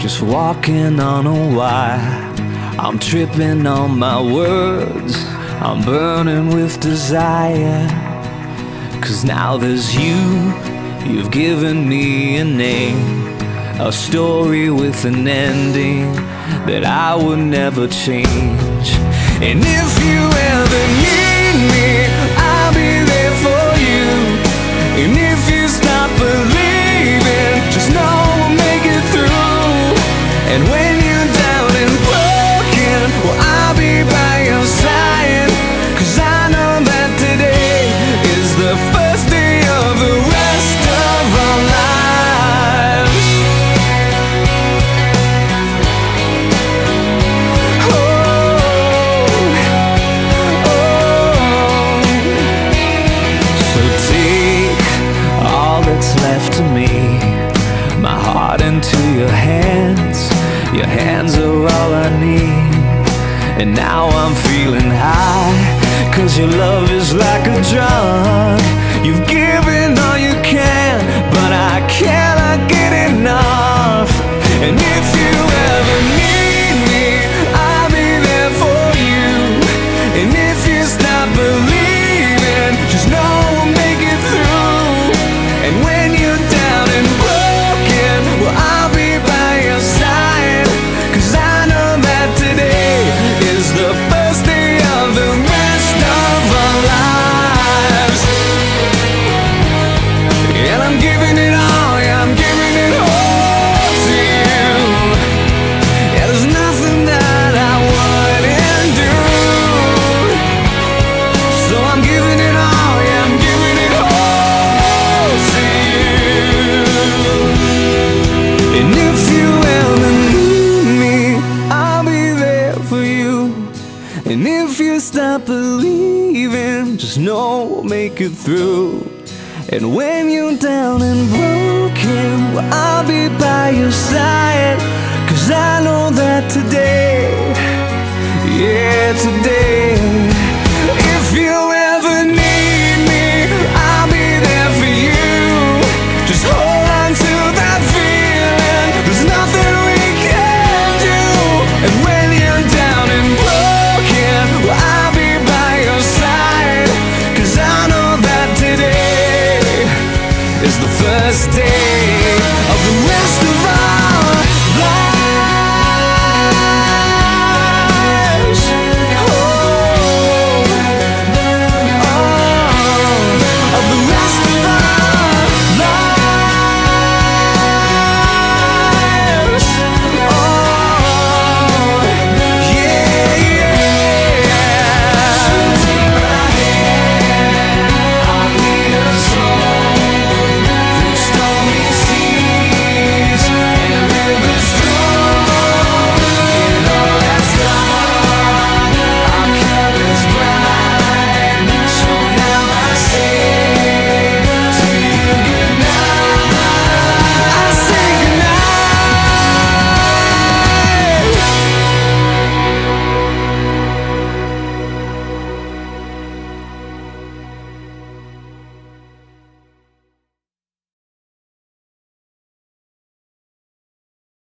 just walking on a wire. I'm tripping on my words, I'm burning with desire. 'Cause now there's you, you've given me a name, a story with an ending that I would never change. And if you ever need me, I'll be there for you. And if you stop believing, just know we'll make it through. And when you're down and broken, well, I'll be by your side. 'Cause I know that today is the first day of the rest of our lives. So take all that's left of me, my heart into your hands. Your hands are all I need. And now I'm feeling high, 'cause your love is like a drug. You've given all you can, but I cannot get enough. And if you ever need me, I'll be there for you. And if you stop believing, just know we'll make it through. And when you're down and broken, well, I'll be by your side. 'Cause I know that today is the first day of the rest of our lives. And I'm giving it all, yeah, I'm giving it all to you. Yeah, there's nothing that I wouldn't do. So I'm giving it all, yeah, I'm giving it all to you. And if you ever need me, I'll be there for you. And if you stop believing, just know we'll make it through. And when you're down and broken, well, I'll be by your side. 'Cause I know that today, yeah, today